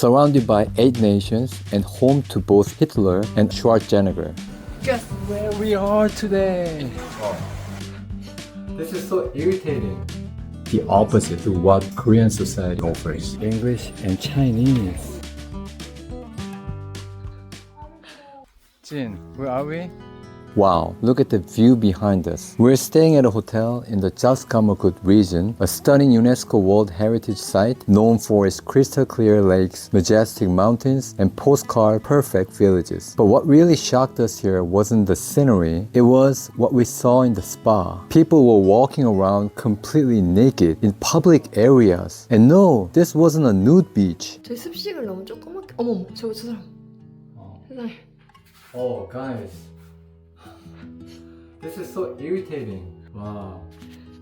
surrounded by 8 nations and home to both Hitler and Schwarzenegger. Guess where we are today? This is so irritating. The opposite to what Korean society offers. English and Chinese. Jin, where are we? Wow, look at the view behind us. We're staying at a hotel in the Salzburg region, a stunning UNESCO World Heritage Site known for its crystal clear lakes, majestic mountains, and postcard perfect villages. But what really shocked us here wasn't the scenery, it was what we saw in the spa. People were walking around completely naked in public areas. And no, this wasn't a nude beach. 저희 습식을 너무 조그맣게 어머 저 사람 세상에 Oh guys, this is so irritating. Wow.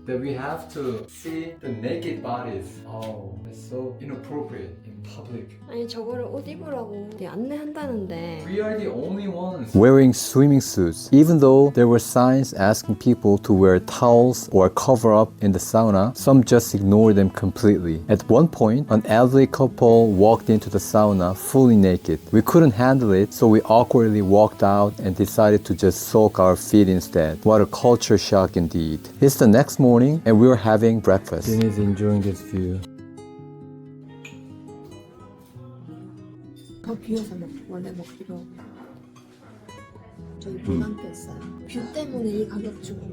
That we have to see the naked bodies. Oh, it's so inappropriate in public. 아니 저거를 옷 입으라고 안내한다는데 We are the only ones wearing swimming suits. Even though there were signs asking people to wear towels or cover up in the sauna, some just ignored them completely. At one point, an elderly couple walked into the sauna fully naked. We couldn't handle it, so we awkwardly walked out and decided to just soak our feet instead. What a culture shock indeed. It's the next morning and we were having breakfast. Jin is enjoying this view. 더 비어서 원래 먹기로 저희 무난했어요. 뷰 때문에 이 가격 주고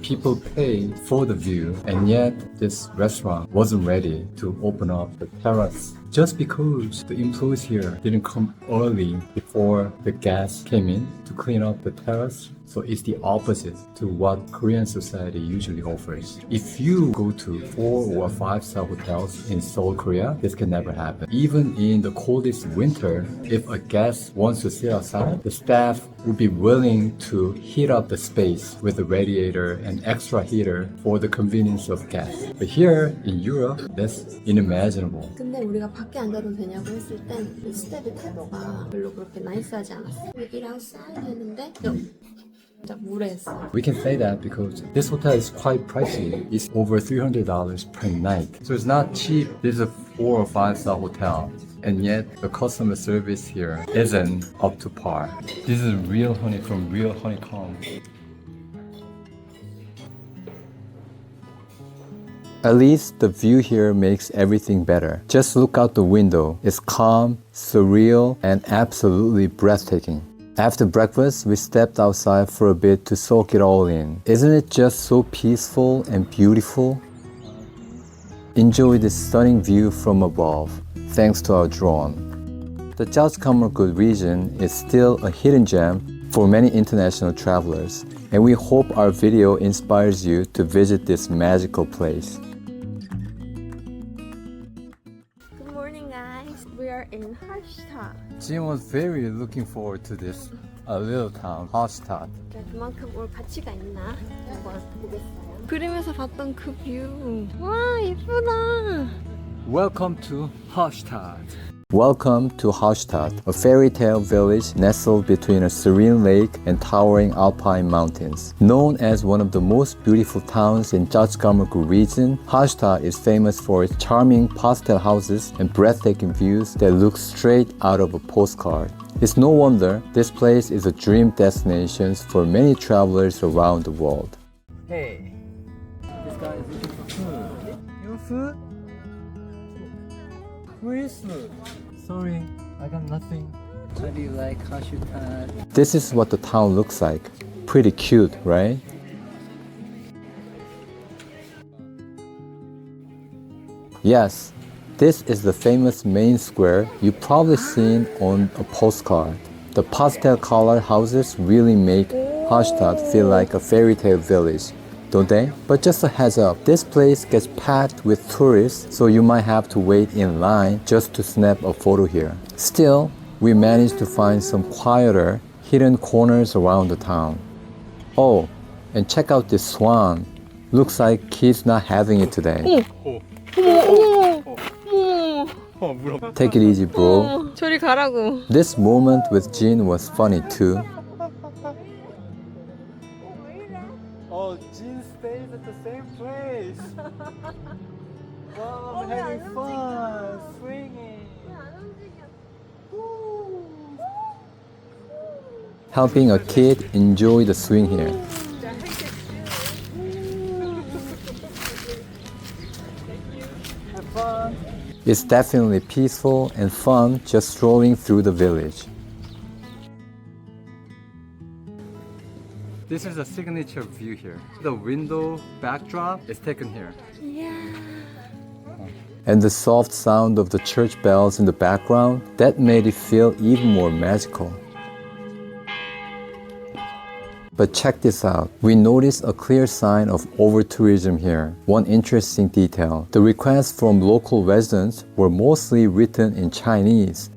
People pay for the view, and yet this restaurant wasn't ready to open up the terrace just because the employees here didn't come early before the guests came in to clean up the terrace. So it's the opposite to what Korean society usually offers. If you go to 4 or 5-star hotels in Seoul, Korea, this can never happen. Even in the coldest winter, if a guest wants to sit outside, the staff would be willing to heat up the space with a radiator and extra heater for the convenience of guests. But here in Europe, that's unimaginable. 근데 우리가 밖에 앉아도 되냐고 했을 땐 이 스텝의 태도가 별로 그렇게 나이스하지 않았어. Eat outside 했는데 진짜 무례했어. We can say that because this hotel is quite pricey. It's over $300 per night. So it's not cheap. This is a 4 or 5-star hotel. And yet the customer service here isn't up to par. This is real honey from real honeycomb. At least the view here makes everything better. Just look out the window. It's calm, surreal, and absolutely breathtaking. After breakfast, we stepped outside for a bit to soak it all in. Isn't it just so peaceful and beautiful? Enjoy this stunning view from above, thanks to our drone. The Salzburg region is still a hidden gem for many international travelers, and we hope our video inspires you to visit this magical place. Good morning guys. We are in Hallstatt. Jim was very looking forward to this little town, Hallstatt. 그만큼 올 가치가 있나 한번 보겠어요. 그림에서 봤던 그 뷰. 와 예쁘다. Welcome to Hallstatt. Welcome to Hallstatt, a fairy tale village nestled between a serene lake and towering alpine mountains. Known as one of the most beautiful towns in Salzburg region, Hallstatt is famous for its charming pastel houses and breathtaking views that look straight out of a postcard. It's no wonder this place is a dream destination for many travelers around the world. Hey, this guy is looking for food. Your food? Where is food? Sorry, I got nothing. How do you like Hallstatt? This is what the town looks like. Pretty cute, right? Yes, this is the famous main square you've probably seen on a postcard. The pastel-colored houses really make Hallstatt feel like a fairy tale village, don't they? But just a heads up, this place gets packed with tourists, so you might have to wait in line just to snap a photo here. Still, we managed to find some quieter, hidden corners around the town. Oh, and check out this swan. Looks like he's not having it today. Take it easy, bro. 저리 가라고. This moment with Jin was funny too. Oh, Jin stays at the same place. Wow, I'm having fun swinging. helping a kid enjoy the swing here. It's definitely peaceful and fun just strolling through the village. This is a signature view here. The window backdrop is taken here. Yeah. And the soft sound of the church bells in the background, that made it feel even more magical. But check this out. We noticed a clear sign of over-tourism here. One interesting detail. The requests from local residents were mostly written in Chinese.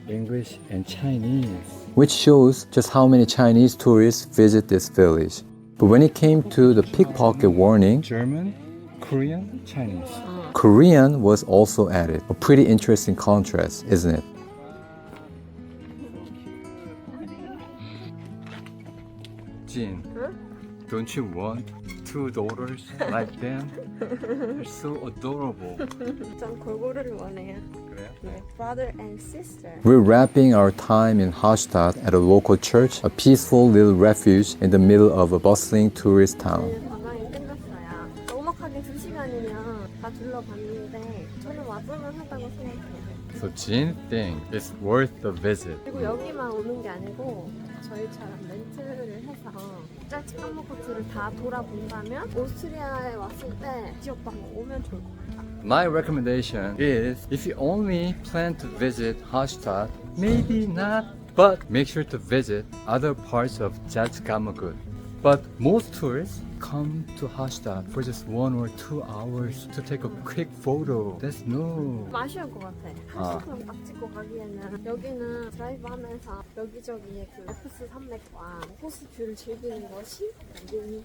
English and Chinese. Which shows just how many Chinese tourists visit this village. But when it came to the pickpocket warning, German, Korean, Chinese. Korean was also added. A pretty interesting contrast, isn't it? Jin, don't you want 2 daughters like them? They're so adorable. 전 골고루를 원해요. 그래요? 네, brother and sister. We're wrapping our time in Hallstatt at a local church, a peaceful little refuge in the middle of a bustling tourist town. 관광이 끝났어요. 넉넉하게 2시간이면 다 둘러봤는데 저는 와볼만 하다고 생각해요. So Jin thinks it's worth the visit. 그리고 여기만 오는 게 아니고 저희처럼 렌트를 해서 짤츠 카모코트를 다 돌아본다면 오스트리아에 왔을 때 지역도 한번 오면 좋을 것 같아요. My recommendation is if you only plan to visit Hallstatt, maybe not, but make sure to visit other parts of Salzburg. But most tourists come to Hallstatt for just 1 or 2 hours to take a quick photo. That's no. 아쉬울 것 같아. 한 시간 딱 찍고 가기에는 여기는 드라이브 하면서 여기저기의 그 알프스 산맥과 호수 뷰를 즐기는 것이 여기.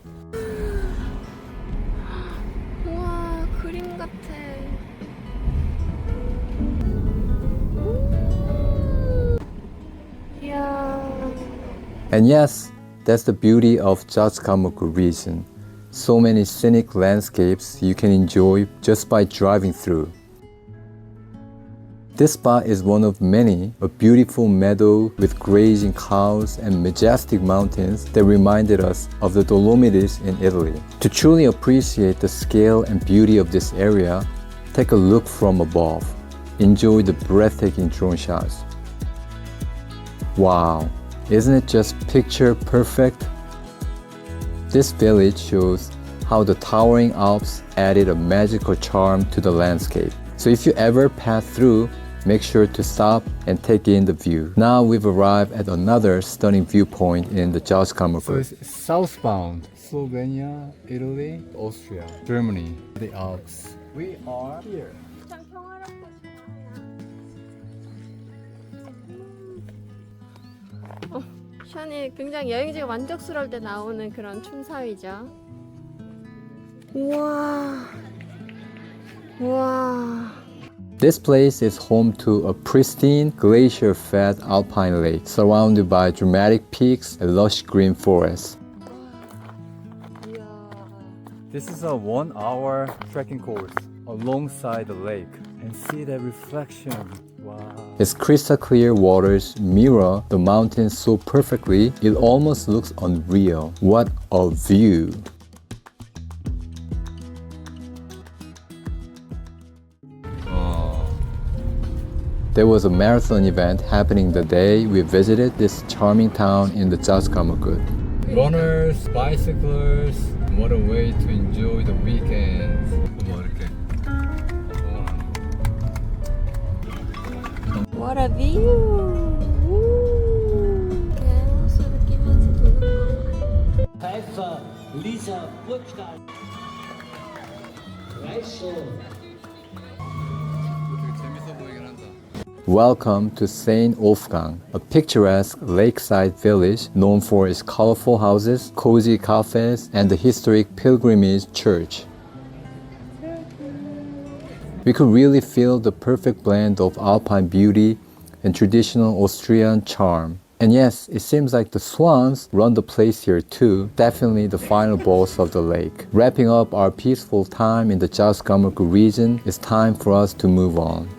우와 그림 같아. 이야. And yes, that's the beauty of Salzburg region. So many scenic landscapes you can enjoy just by driving through. This spot is one of many, a beautiful meadow with grazing cows and majestic mountains that reminded us of the Dolomites in Italy. To truly appreciate the scale and beauty of this area, take a look from above. Enjoy the breathtaking drone shots. Wow, isn't it just picture perfect? This village shows how the towering Alps added a magical charm to the landscape. So if you ever pass through, make sure to stop and take in the view. Now we've arrived at another stunning viewpoint in the Salzburg. So it's southbound. Slovenia, Italy, Austria, Germany, the Alps. We are here. 참 평화롭고 좋아요. 션이 굉장히 여행지가 만족스러울 때 나오는 그런 춤사위죠. 우와. 우와. This place is home to a pristine, glacier-fed alpine lake surrounded by dramatic peaks and lush green forests. This is a 1-hour trekking course alongside the lake, and see that reflection. Wow. Its crystal clear waters mirror the mountains so perfectly, it almost looks unreal. What a view! There was a marathon event happening the day we visited this charming town in the Salzburg. Runners, bicyclers, what a way to enjoy the weekends. What a view! 호수를 끼면서 도는 거. Pfeiffer, Lisa, Burgstahl. Reichel. Welcome to St. Wolfgang, a picturesque lakeside village known for its colorful houses, cozy cafes, and the historic pilgrimage church. We could really feel the perfect blend of alpine beauty and traditional Austrian charm. And yes, it seems like the swans run the place here too, definitely the final boss of the lake. Wrapping up our peaceful time in the Salzburg region, it's time for us to move on.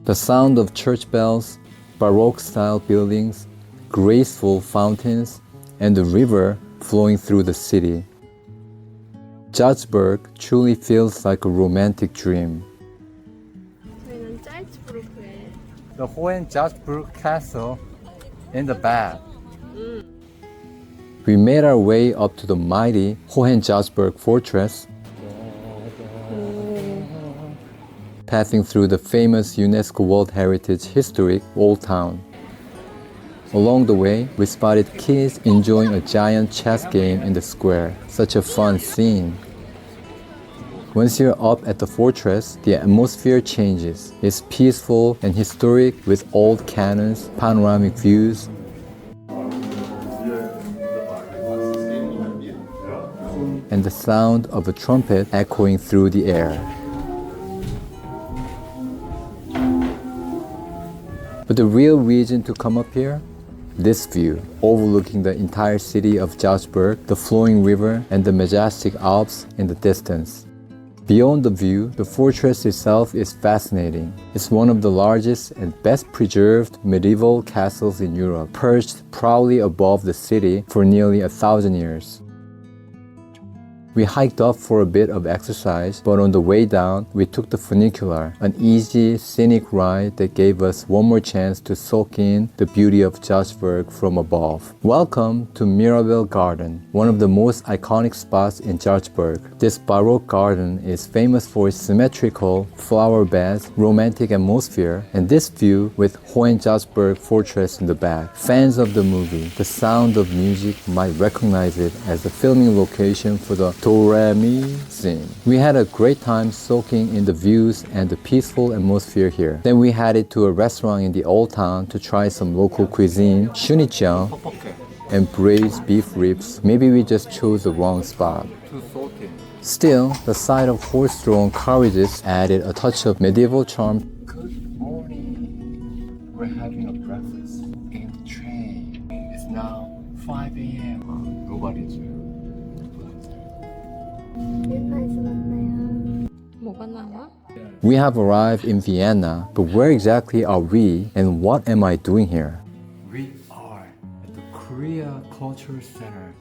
The sound of church bells, Baroque-style buildings, graceful fountains, and the river flowing through the city. Salzburg truly feels like a romantic dream. 저희는 짤츠부르크에 The Hohensalzburg Castle in the back. We made our way up to the mighty Hohensalzburg Fortress, passing through the famous UNESCO World Heritage Historic Old Town. Along the way, we spotted kids enjoying a giant chess game in the square. Such a fun scene. Once you're up at the fortress, the atmosphere changes. It's peaceful and historic with old cannons, panoramic views, and the sound of a trumpet echoing through the air. But the real reason to come up here? This view, overlooking the entire city of Salzburg, the flowing river, and the majestic Alps in the distance. Beyond the view, the fortress itself is fascinating. It's one of the largest and best preserved medieval castles in Europe, perched proudly above the city for nearly 1,000 years. We hiked up for a bit of exercise, but on the way down, we took the funicular, an easy, scenic ride that gave us one more chance to soak in the beauty of Salzburg from above. Welcome to Mirabel Garden, one of the most iconic spots in Salzburg. This Baroque garden is famous for its symmetrical flower beds, romantic atmosphere, and this view with Hohensalzburg Fortress in the back. Fans of the movie, The Sound of Music might recognize it as the filming location for the Do-Re-Mi scene. We had a great time soaking in the views and the peaceful atmosphere here. Then we headed to a restaurant in the old town to try some local cuisine, shunijiang, and braised beef ribs. Maybe we just chose the wrong spot. Still, the sight of horse-drawn carriages added a touch of medieval charm. Good morning. We're having a breakfast in the train. It's now 5 a.m. Nobody's here. vienna에서 만나요. 뭐가 나와? We have arrived in Vienna, but where exactly are we and what am I doing here? We are at the Korea Cultural Center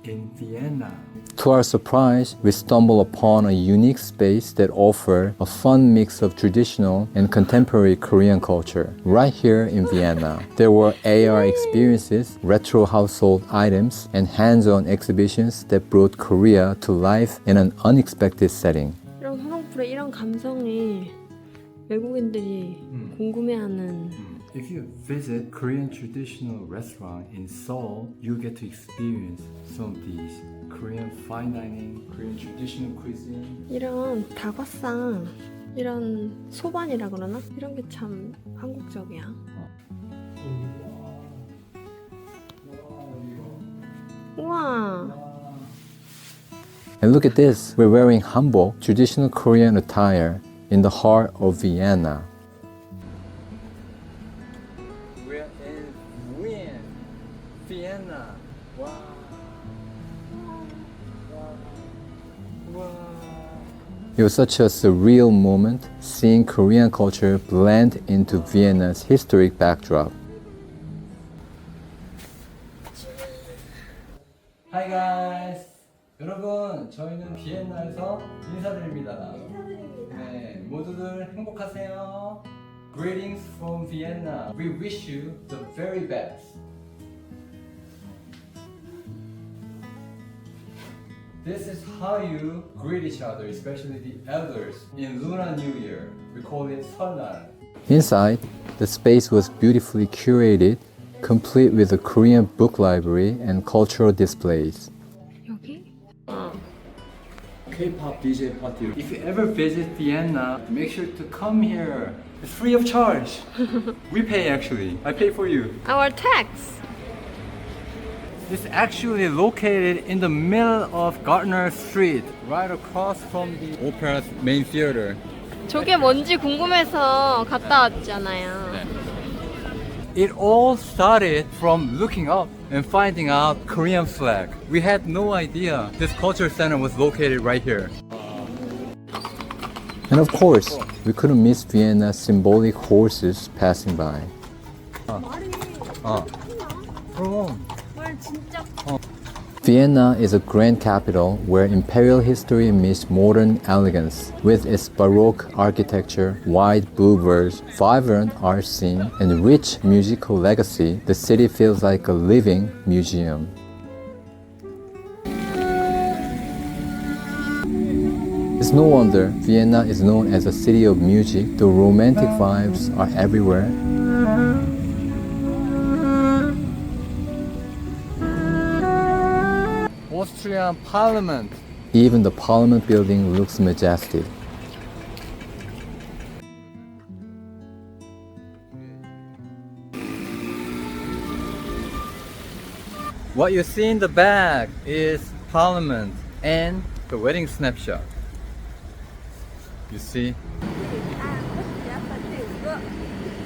in Vienna. To our surprise, we stumble upon a unique space that offers a fun mix of traditional and contemporary Korean culture. Right here in Vienna, there were AR experiences, retro household items, and hands-on exhibitions that brought Korea to life in an unexpected setting. 이런 화장풀의 이런 감성이 외국인들이 궁금해하는. If you visit Korean traditional restaurant in Seoul, you get to experience some of these Korean fine dining, Korean traditional cuisine. 이런 다과상, 이런 소반이라 그러나? 이런 게 참 한국적이야. 우와. And look at this, we're wearing hanbok, traditional Korean attire, in the heart of Vienna. We're in Vienna. Wow. Wow. It was such a surreal moment seeing Korean culture blend into Vienna's historic backdrop. Hi guys. 여러분, 저희는 비엔나에서 인사드립니다. 네, 모두들 행복하세요. Greetings from Vienna. We wish you the very best. This is how you greet each other, especially the elders. In Lunar New Year, we call it 설날. Inside, the space was beautifully curated, complete with a Korean book library and cultural displays. 여기? K-pop DJ party. If you ever visit Vienna, make sure to come here. It's free of charge. We pay actually. I pay for you. Our tax. It's actually located in the middle of Gardner Street, right across from the opera's main theater. 저게 뭔지 궁금해서 갔다 왔잖아요. It all started from looking up and finding out Korean flag. We had no idea this culture center was located right here. And of course, we couldn't miss Vienna's symbolic horses passing by. 말이 아. 그냥 그럼. 말 진짜 Vienna is a grand capital where imperial history meets modern elegance. With its Baroque architecture, wide boulevards, vibrant art scene, and rich musical legacy, the city feels like a living museum. It's no wonder Vienna is known as a city of music. The romantic vibes are everywhere. Austrian Parliament. Even the Parliament building looks majestic. What you see in the back is Parliament and the wedding snapshot. You see?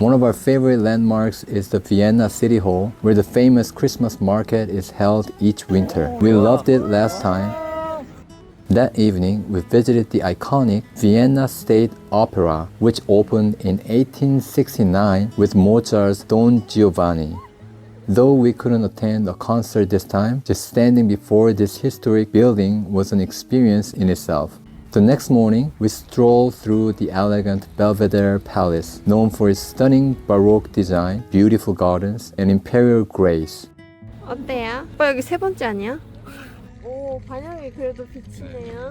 One of our favorite landmarks is the Vienna City Hall, where the famous Christmas market is held each winter. We loved it last time. That evening, we visited the iconic Vienna State Opera, which opened in 1869 with Mozart's Don Giovanni. Though we couldn't attend a concert this time, just standing before this historic building was an experience in itself. The next morning, we strolled through the elegant Belvedere Palace, known for its stunning Baroque design, beautiful gardens, and imperial grace. 어때요? 오빠 여기 세 번째 아니야? 오 반영이 그래도 비치네요.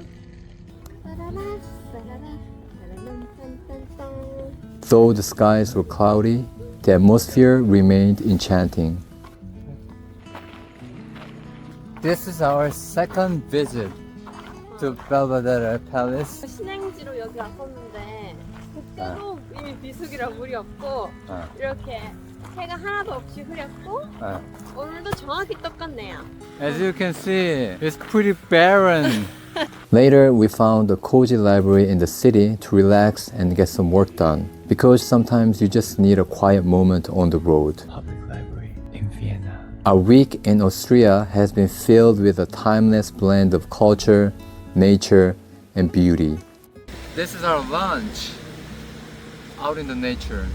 Though the skies were cloudy, the atmosphere remained enchanting. This is our second visit to Belvedere Palace. 신행지로 여기 왔었는데 그때도 이미 비수기라 물이 없고 이렇게 해가 하나도 없이 흐렸고 오늘도 정확히 똑같네요. As you can see, it's pretty barren. Later, we found a cozy library in the city to relax and get some work done. Because sometimes you just need a quiet moment on the road. Public library in Vienna. Our week in Austria has been filled with a timeless blend of culture, nature, and beauty. This is our lunch out in the nature.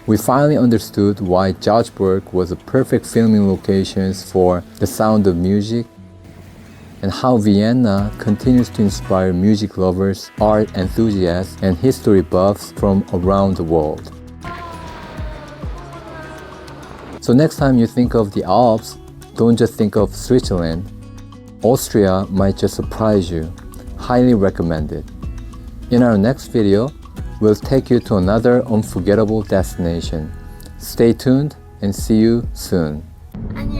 We finally understood why Salzburg was a perfect filming location for The Sound of Music, and how Vienna continues to inspire music lovers, art enthusiasts, and history buffs from around the world. So next time you think of the Alps, don't just think of Switzerland. Austria might just surprise you. Highly recommended. In our next video, we'll take you to another unforgettable destination. Stay tuned and see you soon. 안녕.